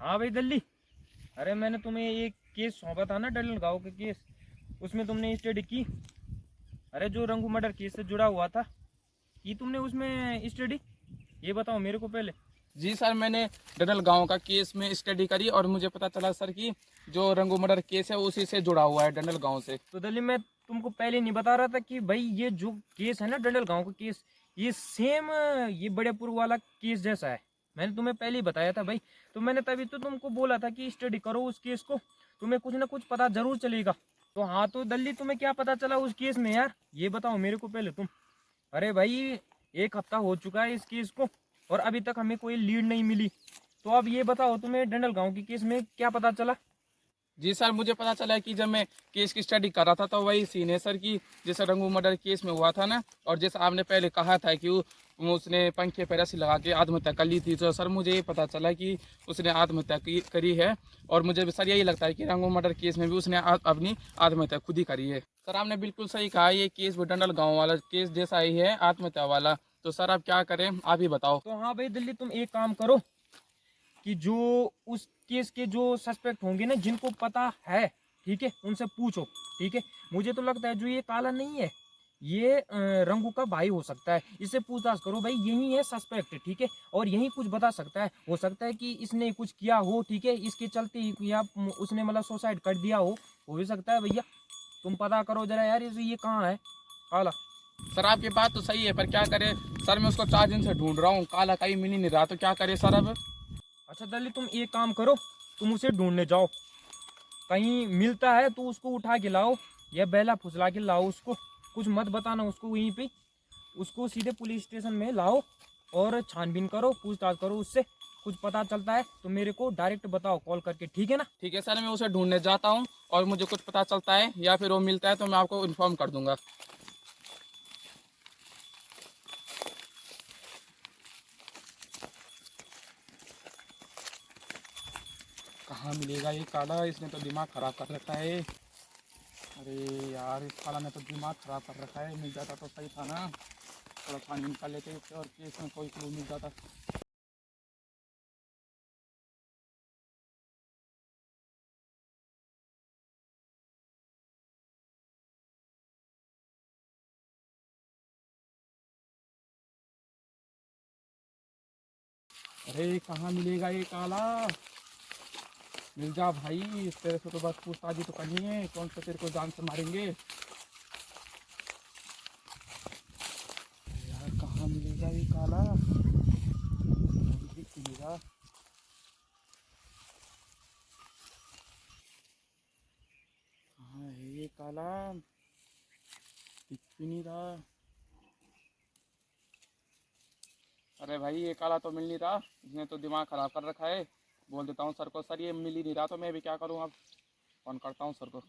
हाँ भाई दिल्ली। अरे मैंने तुम्हें एक केस सौंपा था ना, डंडल गांव के केस। उसमें तुमने स्टडी की? अरे जो रंगू मर्डर केस से जुड़ा हुआ था, की तुमने उसमें स्टडी? ये बताओ मेरे को पहले। जी सर, मैंने डडल गांव का केस में स्टडी करी और मुझे पता चला सर कि जो रंगू मर्डर केस है उसी से जुड़ा हुआ है, डंडल गांव से। तो दिल्ली, मैं तुमको पहले नहीं बता रहा था कि भाई ये जो केस है ना, डंडल गांव का केस, ये सेम ये बड़ेपुर वाला केस जैसा है। मैंने तुम्हें पहले ही बताया था भाई। तो मैंने तभी तो तुमको बोला था कि स्टडी करो उस केस को, तुम्हें कुछ ना कुछ पता जरूर चलेगा। तो हाँ, तो दिल्ली तुम्हें क्या पता चला उस केस में यार, ये बताओ मेरे को पहले तुम। अरे भाई, एक हफ्ता हो चुका है इस केस को और अभी तक हमें कोई लीड नहीं मिली। तो अब ये बताओ तुम्हें डंडल गांव के केस में क्या पता चला? जी सर, मुझे पता चला है कि जब मैं केस की स्टडी कर रहा था तो वही सीन है सर कि जैसे रंगू मर्डर केस में हुआ था ना, और जैसे आपने पहले कहा था कि उसने पंखे पर रस्सी लगा के आत्महत्या कर ली थी, तो सर मुझे ये पता चला कि उसने आत्महत्या करी है। और मुझे भी सर यही लगता है कि रंगू मर्डर केस में भी उसने अपनी आत्महत्या खुद ही करी है। सर आपने बिल्कुल सही कहा, ये केस वो डंडल गाँव वाला केस जैसा ही है, आत्महत्या वाला। तो सर आप क्या करें, आप ही बताओ। तो हाँ भाई दिल्ली, तुम एक काम करो कि जो उस केस के जो सस्पेक्ट होंगे ना, जिनको पता है, ठीक है, उनसे पूछो। ठीक है, मुझे तो लगता है जो ये काला नहीं है, ये रंगू का भाई हो सकता है। इससे पूछताछ करो भाई, यही है सस्पेक्ट, ठीक है, और यही कुछ बता सकता है। हो सकता है कि इसने कुछ किया हो, ठीक है, इसके चलते या उसने मतलब सुसाइड कर दिया हो भी सकता है भैया। तुम पता करो जरा यार, ये कहाँ है काला। सर आपकी बात तो सही है, पर क्या करें सर, मैं उसको 4 दिन से ढूंढ रहा हूँ, काला कहीं मिल ही नहीं रहा, तो क्या करें सर अब। अच्छा दिल्ली, तुम एक काम करो, तुम उसे ढूंढने जाओ। कहीं मिलता है तो उसको उठा के लाओ या बेला फुसला के लाओ उसको। कुछ मत बताना उसको वहीं पे, उसको सीधे पुलिस स्टेशन में लाओ और छानबीन करो, पूछताछ करो उससे। कुछ पता चलता है तो मेरे को डायरेक्ट बताओ कॉल करके, ठीक है ना? ठीक है सर, मैं उसे ढूंढने जाता हूँ और मुझे कुछ पता चलता है या फिर वो मिलता है तो मैं आपको इन्फॉर्म कर दूंगा। कहाँ मिलेगा ये काला, इसने तो दिमाग ख़राब कर रखा है। अरे यार, इस काला ने तो दिमाग ख़राब कर रखा है, मिल जाता तो सही था ना, थोड़ा पानी निकाल लेते इससे और केस में कोई क्लू मिल जाता। अरे कहाँ मिलेगा ये काला, मिल जा भाई, तेरे से तो बस पूछताछ ही तो करनी है, कौन सा तेरे को जान से मारेंगे। यार कहाँ मिलेगा ये काला, मिलेगा। कहाँ है ये काला, दिख भी नहीं रहा। अरे भाई ये काला तो मिल नहीं रहा, इसने तो दिमाग खराब कर रखा है। बोल देता हूँ सर को, सर ये मिल ही नहीं रहा, तो मैं भी क्या करूँ अब, फोन करता हूँ सर को।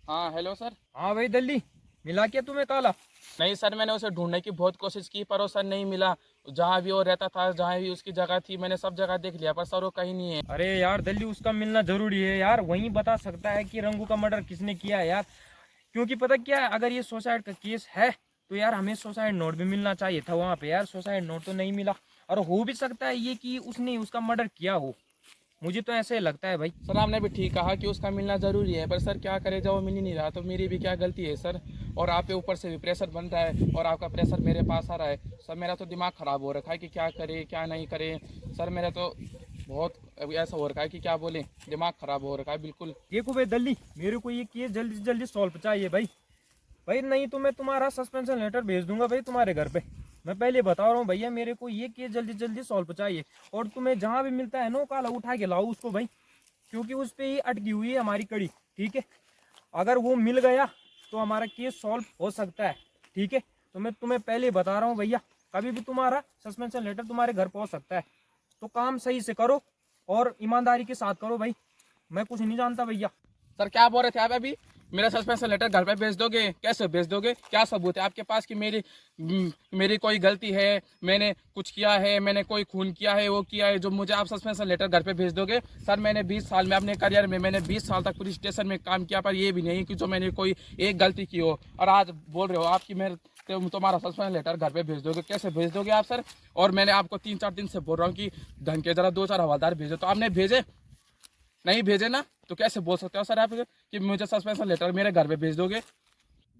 हाँ हेलो सर। हाँ भाई दिल्ली, मिला क्या तुम्हें काला? नहीं सर, मैंने उसे ढूंढने की बहुत कोशिश की पर वो सर नहीं मिला। जहाँ भी वो रहता था, जहाँ भी उसकी जगह थी, मैंने सब जगह देख लिया पर सर वो कहीं नहीं है। अरे यार दिल्ली, उसका मिलना जरूरी है यार, वही बता सकता है कि रंगू का मर्डर किसने किया है यार। क्योंकि पता क्या है, अगर ये सुसाइड का केस है तो यार हमें सुसाइड नोट भी मिलना चाहिए था वहां पे यार। सुसाइड नोट तो नहीं मिला, और हो भी सकता है ये कि उसने उसका मर्डर किया हो। मुझे तो ऐसे लगता है भाई। सर आपने भी ठीक कहा कि उसका मिलना ज़रूरी है, पर सर क्या करे, जब वो मिल ही नहीं रहा तो मेरी भी क्या गलती है सर। और आप पे ऊपर से भी प्रेशर बन रहा है और आपका प्रेशर मेरे पास आ रहा है सर। मेरा तो दिमाग ख़राब हो रखा है कि क्या करे क्या नहीं करे सर। मेरा तो बहुत ऐसा हो रखा है कि क्या बोले, दिमाग ख़राब हो रखा है बिल्कुल। देखो भाई दिल्ली, मेरे को ये केस जल्दी से जल्दी सॉल्व चाहिए भाई। भाई नहीं तो मैं तुम्हारा सस्पेंशन लेटर भेज दूंगा भाई तुम्हारे घर पे। मैं पहले बता रहा हूँ भैया, मेरे को ये केस जल्दी जल्दी सॉल्व चाहिए। और तुम्हें जहाँ भी मिलता है ना काला, उठा के लाओ उसको भाई, क्योंकि उस पर ही अटकी हुई है हमारी कड़ी। ठीक है, अगर वो मिल गया तो हमारा केस सॉल्व हो सकता है। ठीक है, तो मैं तुम्हें पहले बता रहा हूँ भैया, कभी भी तुम्हारा सस्पेंशन लेटर तुम्हारे घर पहुँच सकता है। तो काम सही से करो और ईमानदारी के साथ करो भाई, मैं कुछ नहीं जानता भैया। सर क्या बोल रहे थे आप अभी, मेरा सस्पेंशन लेटर घर पे भेज दोगे? कैसे भेज दोगे, क्या सबूत है आपके पास कि मेरी कोई गलती है, मैंने कुछ किया है, मैंने कोई खून किया है, वो किया है जो मुझे आप सस्पेंशन लेटर घर पे भेज दोगे? सर मैंने 20 साल में अपने करियर में मैंने 20 साल तक पुलिस स्टेशन में काम किया, पर ये भी नहीं कि जो मैंने कोई एक गलती की हो, और आज बोल रहे हो आपकी मेरे तुम्हारा सस्पेंशन लेटर घर पे भेज दोगे। कैसे भेज दोगे आप सर? और मैंने आपको 3-4 दिन से बोल रहा हूँ कि ढंग के जरा 2-4 हवलदार भेजो, तो आपने भेजे नहीं? भेजे ना, तो कैसे बोल सकते हो सर आप कि मुझे सस्पेंशन लेटर मेरे घर पे भेज दोगे?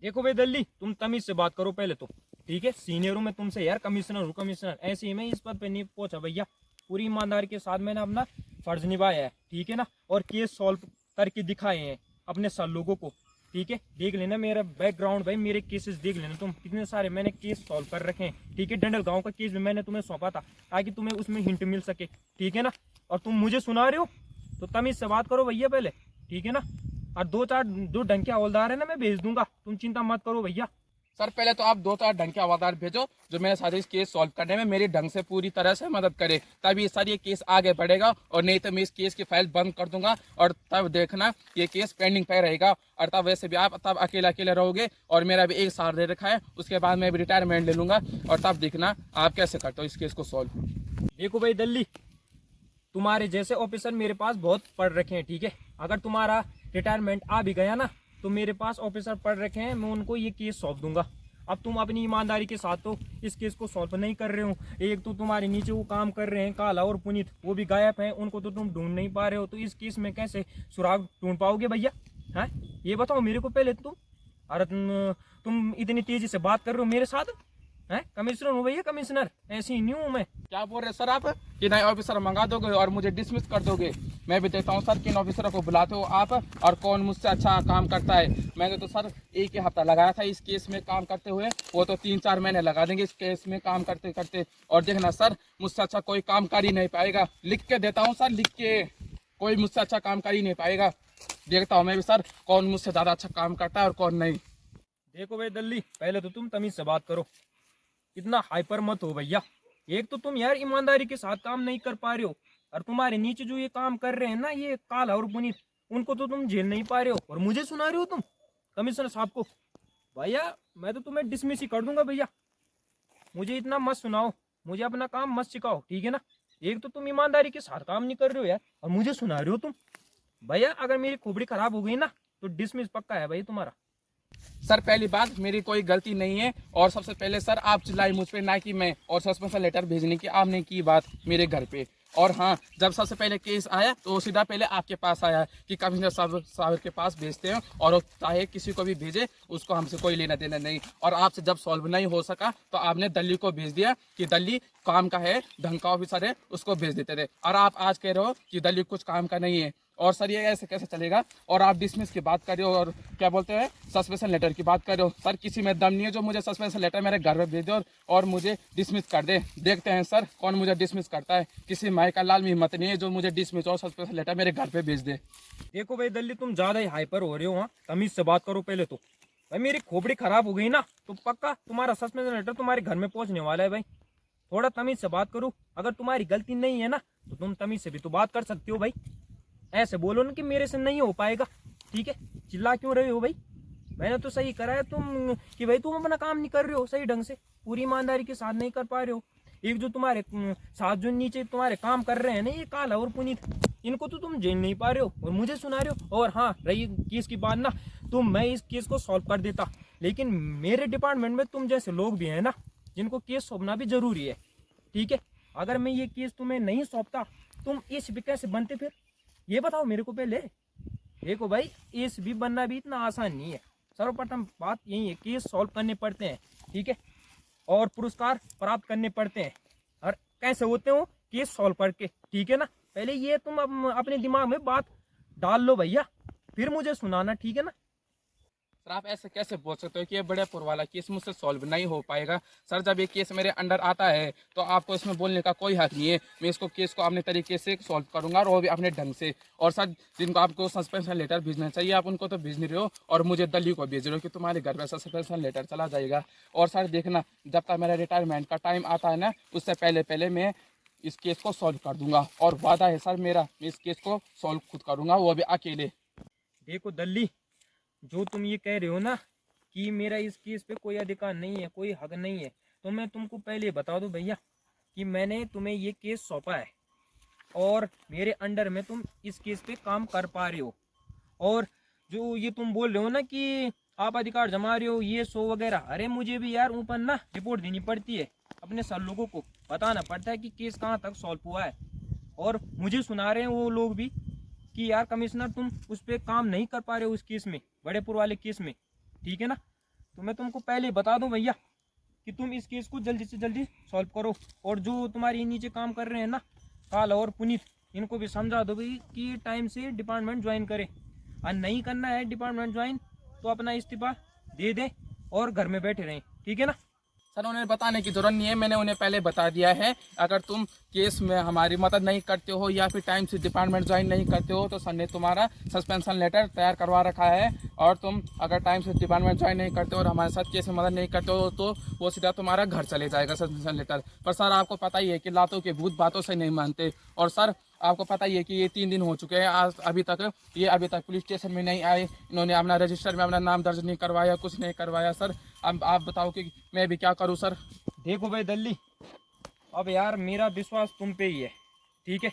देखो भाई दल्ली, तुम तमीज से बात करो पहले तो, ठीक है? सीनियर हूँ मैं तुमसे यार, कमिश्नर हूँ कमिश्नर। ऐसे ही मैं इस पद पे नहीं पहुंचा भैया। पूरी ईमानदारी के साथ मैंने अपना फर्ज निभाया है, ठीक है ना? और केस सॉल्व करके दिखाए हैं अपने साल लोगों को, ठीक है? देख लेना मेरा बैकग्राउंड भाई, मेरे केसेस देख लेना तुम, कितने सारे मैंने केस सॉल्व कर रखे हैं, ठीक है? डंडल गांव का केस भी मैंने तुम्हें सौंपा था ताकि तुम्हें उसमें हिंट मिल सके, ठीक है ना? और तुम मुझे सुना रहे हो, तो तमीज से बात करो भैया पहले, ठीक है ना? और 2-4 जो ढंग के हवलदार है ना, मैं भेज दूंगा, तुम चिंता मत करो भैया। सर पहले तो आप 2-4 ढंग के हवलदार भेजो जो मेरे साथ इस केस सॉल्व करने में मेरी ढंग से पूरी तरह से मदद करे, तभी सर ये केस आगे बढ़ेगा। और नहीं तो मैं इस केस की फाइल बंद कर दूंगा और तब देखना ये केस पेंडिंग पे रहेगा। और तब वैसे भी आप तब अकेले अकेले रहोगे और मेरा भी 1 साल दे रखा है, उसके बाद मैं भी रिटायरमेंट ले लूंगा और तब देखना आप कैसे करते हो इस केस को सॉल्व। देखो भाई दल्ली, तुम्हारे जैसे ऑफिसर मेरे पास बहुत पढ़ रखे हैं, ठीक है? अगर तुम्हारा रिटायरमेंट आ भी गया ना, तो मेरे पास ऑफिसर पढ़ रखे हैं, मैं उनको ये केस सौंप दूंगा। अब तुम अपनी ईमानदारी के साथ तो इस केस को सॉल्व नहीं कर रहे हो। एक तो तुम्हारे नीचे वो काम कर रहे हैं काला और पुनीत, वो भी गायब हैं, उनको तो तुम ढूंढ नहीं पा रहे हो, तो इस केस में कैसे सुराग ढूंढ पाओगे भैया? हैं, ये बताओ मेरे को पहले तुम। अरे तुम इतनी तेजी से बात कर रहे हो मेरे साथ, हैं? कमिश्नर हूँ भैया, कमिश्नर, ऐसी ही नहीं हूँ मैं। क्या बोल रहे सर आप कि नए ऑफिसर मंगा दोगे और मुझे डिसमिस कर दोगे? मैं भी देखता हूँ सर किन ऑफिसरों को बुलाते हो आप और कौन मुझसे अच्छा काम करता है। मैंने तो सर 1 हफ्ता लगाया था इस केस में काम करते हुए, वो तो 3-4 महीने लगा देंगे इस केस में काम करते करते। और देखना सर, मुझसे अच्छा कोई काम कर ही नहीं पाएगा। लिख के देता हूँ सर, लिख के, कोई मुझसे अच्छा काम कर ही नहीं पाएगा। देखता हूँ मैं भी सर कौन मुझसे ज़्यादा अच्छा काम करता है और कौन नहीं। देखो भाई दल्ली, पहले तो तुम तमीज से बात करो, इतना हाइपर मत हो भैया। एक तो तुम यार ईमानदारी के साथ काम नहीं कर पा रहे हो, और तुम्हारे नीचे जो ये काम कर रहे हैं ना, ये काला और पुनीत, उनको तो तुम झेल नहीं पा रहे हो, और मुझे सुना रहे हो तुम कमिश्नर साहब को। भैया मैं तो तुम्हें डिसमिस ही कर दूंगा भैया, मुझे इतना मत सुनाओ, मुझे अपना काम मत सिखाओ, ठीक है ना? एक तो तुम ईमानदारी के साथ काम नहीं कर रहे हो यार, और मुझे सुना रहे हो तुम। भैया अगर मेरी खोपड़ी खराब हो गई ना, तो डिसमिस पक्का है भाई तुम्हारा। सर पहली बात, मेरी कोई गलती नहीं है। और सबसे पहले सर आप चिल्लाई मुझ पे, ना कि मैं। और सस्पेंशन लेटर भेजने की आपने की बात मेरे घर पे। और हाँ, जब सबसे पहले केस आया तो वो सीधा पहले आपके पास आया कि कमिश्नर साहब के पास भेजते हैं, और वो चाहे किसी को भी भेजे, उसको हमसे कोई लेना देना नहीं। और आपसे जब सॉल्व नहीं हो सका तो आपने दिल्ली को भेज दिया कि दिल्ली काम का है, ढंग का ऑफिसर है, उसको भेज देते थे। और आप आज कह रहे हो कि दिल्ली कुछ काम का नहीं है। और सर ये ऐसे कैसे चलेगा? और आप डिसमिस की बात कर रहे हो और क्या बोलते हैं सस्पेंशन लेटर की बात कर रहे हो। सर किसी में दम नहीं है जो मुझे सस्पेंशन लेटर मेरे घर में भेज दे और मुझे डिसमिस कर दे। देखते हैं सर कौन मुझे डिसमिस करता है। किसी माई का लाल में हिम्मत नहीं है जो मुझे डिसमिस और सस्पेंशन लेटर मेरे घर पे भेज दे। देखो भाई दल्ली, तुम ज्यादा ही हाइपर हो रहे हो। हाँ, तमीज से बात करो पहले तो। भाई मेरी खोपड़ी खराब हो गई ना, तो पक्का तुम्हारा सस्पेंशन लेटर तुम्हारे घर में पहुंचने वाला है भाई। थोड़ा तमीज से बात करो, अगर तुम्हारी गलती नहीं है ना, तो तुम तमीज से भी तो बात कर सकते हो भाई। ऐसे बोलो ना कि मेरे से नहीं हो पाएगा, ठीक है? चिल्ला क्यों रहे हो भाई? मैंने तो सही करा है, तुम कि भाई तुम अपना काम नहीं कर रहे हो सही ढंग से, पूरी ईमानदारी के साथ नहीं कर पा रहे हो। एक जो तुम्हारे साथ जो नीचे तुम्हारे काम कर रहे हैं ना, ये काला और पुनीत, इनको तो तुम झेल नहीं पा रहे हो और मुझे सुना रहे हो। और हाँ, रही केस की बात ना, तो मैं इस केस को सॉल्व कर देता, लेकिन मेरे डिपार्टमेंट में तुम जैसे लोग भी हैं ना, जिनको केस सौंपना भी जरूरी है, ठीक है? अगर मैं ये केस तुम्हें नहीं सौंपता, तुम एसीपी कैसे बनते फिर? ये बताओ मेरे को पहले। देखो भाई, एसीपी बनना भी इतना आसान नहीं है। सर्वप्रथम बात यही है, केस सॉल्व करने पड़ते हैं, ठीक है? और पुरस्कार प्राप्त करने पड़ते हैं। और कैसे होते हो? केस सॉल्व करके, ठीक है ना? पहले ये तुम अपने दिमाग में बात डाल लो भैया, फिर मुझे सुनाना, ठीक है ना? सर आप ऐसे कैसे बोल सकते हो कि ये बड़ेपुर वाला केस मुझसे सॉल्व नहीं हो पाएगा? सर जब ये केस मेरे अंडर आता है तो आपको इसमें बोलने का कोई हक नहीं है। मैं इसको केस को अपने तरीके से सॉल्व करूंगा और वो भी अपने ढंग से। और सर जिनको आपको सस्पेंशन लेटर भेजना चाहिए आप उनको तो भेज नहीं रहे हो, और मुझे दिल्ली को भेज रहे हो कि तुम्हारे घर में सस्पेंशन लेटर चला जाएगा। और सर देखना, जब तक मेरा रिटायरमेंट का टाइम आता है ना, उससे पहले पहले मैं इस केस को सॉल्व कर दूंगा। और वादा है सर मेरा, मैं इस केस को सॉल्व खुद करूंगा, वो भी अकेले। देखो दल्ली, जो तुम ये कह रहे हो ना कि मेरा इस केस पे कोई अधिकार नहीं है, कोई हक नहीं है, तो मैं तुमको पहले बता दूं भैया कि मैंने तुम्हें ये केस सौंपा है और मेरे अंडर में तुम इस केस पे काम कर पा रहे हो। और जो ये तुम बोल रहे हो ना कि आप अधिकार जमा रहे हो ये सो वगैरह। अरे मुझे भी यार ऊपर ना रिपोर्ट देनी पड़ती है, अपने सर लोगों को बताना पड़ता है कि केस कहाँ तक सॉल्व हुआ है। और मुझे सुना रहे हैं वो लोग भी कि यार कमिश्नर तुम उस पर काम नहीं कर पा रहे हो उस केस में, बड़ेपुर वाले केस में, ठीक है ना। तो मैं तुमको पहले बता दूं भैया कि तुम इस केस को जल्दी से जल्दी सॉल्व करो। और जो तुम्हारे नीचे काम कर रहे हैं ना काल और पुनीत, इनको भी समझा दो भाई कि टाइम से डिपार्टमेंट ज्वाइन करें। और नहीं करना है डिपार्टमेंट ज्वाइन तो अपना इस्तीफा दे दें और घर में बैठे रहें, ठीक है ना। सर उन्हें बताने की जरूरत नहीं है, मैंने उन्हें पहले बता दिया है। अगर तुम केस में हमारी मदद नहीं करते हो या फिर टाइम से डिपार्टमेंट ज्वाइन नहीं करते हो तो सर ने तुम्हारा सस्पेंशन लेटर तैयार करवा रखा है। और तुम अगर टाइम से डिपार्टमेंट ज्वाइन नहीं करते हो और हमारे साथ केस में मदद नहीं करते हो तो वो सीधा तुम्हारा घर चले जाएगा सस्पेंशन लेटर। पर सर आपको पता ही है कि लातों के भूत बातों से नहीं मानते। और सर आपको पता ही है कि ये 3 दिन हो चुके हैं, आज अभी तक पुलिस स्टेशन में नहीं आए। इन्होंने अपना रजिस्टर में अपना नाम दर्ज नहीं करवाया, कुछ नहीं करवाया। सर अब आप बताओ कि मैं भी क्या करूं सर। देखो भाई दल्ली, अब यार मेरा विश्वास तुम पे ही है, ठीक है।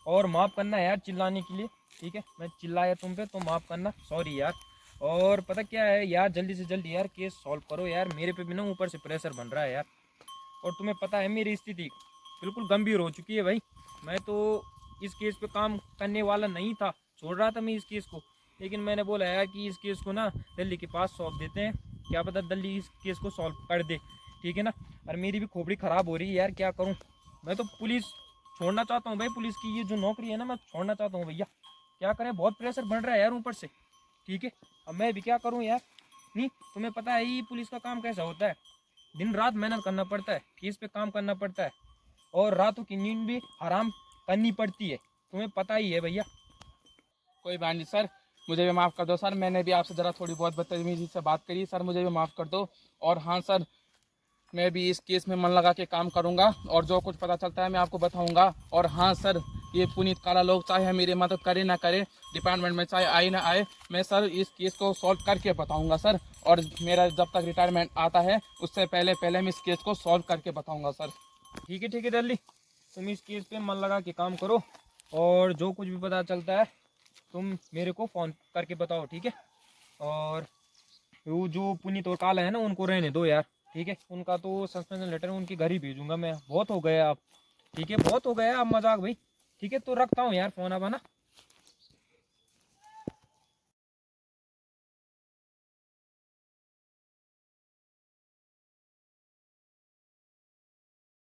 और माफ़ करना यार चिल्लाने के लिए, ठीक है। मैं चिल्लाया तुम पे तो माफ़ करना, सॉरी यार। और पता क्या है यार, जल्दी से जल्दी यार केस सॉल्व करो यार, मेरे पे भी ना ऊपर से प्रेशर बन रहा है यार। और तुम्हें पता है मेरी स्थिति बिल्कुल गंभीर हो चुकी है भाई। मैं तो इस केस पे काम करने वाला नहीं था, छोड़ रहा था मैं इस केस को। लेकिन मैंने बोला यार कि इस केस को ना दिल्ली के पास सौंप देते हैं, क्या पता दिल्ली इस केस को सॉल्व कर दे, ठीक है ना। और मेरी भी खोपड़ी ख़राब हो रही है यार, क्या करूँ। मैं तो पुलिस छोड़ना चाहता हूँ भाई, पुलिस की ये जो नौकरी है ना मैं छोड़ना चाहता हूँ भैया। क्या करें, बहुत प्रेशर बढ़ रहा है यार ऊपर से, ठीक है। अब मैं भी क्या करूँ यार। नहीं तुम्हें पता है ये पुलिस का काम कैसा होता है, दिन रात मेहनत करना पड़ता है, केस पे काम करना पड़ता है, और रातों की नींद भी हराम करनी पड़ती है, तुम्हें पता ही है भैया। कोई बात नहीं सर, मुझे भी माफ़ कर दो सर। मैंने भी आपसे ज़रा थोड़ी बहुत बदतमीजी से बात करी सर, मुझे भी माफ़ कर दो। और हाँ सर, मैं भी इस केस में मन लगा के काम करूंगा और जो कुछ पता चलता है मैं आपको बताऊंगा। और हाँ सर, ये पुनीत काला लोग चाहे मेरी मदद करे ना करे, डिपार्टमेंट में चाहे आए ना आए, मैं सर इस केस को सॉल्व करके बताऊंगा सर। और मेरा जब तक रिटायरमेंट आता है उससे पहले पहले मैं इस केस को सॉल्व करके बताऊंगा सर। ठीक है दिल्ली, तुम इस केस पे मन लगा के काम करो, और जो कुछ भी पता चलता है तुम मेरे को फ़ोन करके बताओ, ठीक है। और वो जो पुनीत और काला है ना उनको रहने दो यार, ठीक है। उनका तो सस्पेंशन लेटर उनके घर ही भेजूंगा मैं, बहुत हो गया अब, ठीक है, बहुत हो गया अब मजाक भाई। ठीक है तो रखता हूँ यार फ़ोन अब, है ना।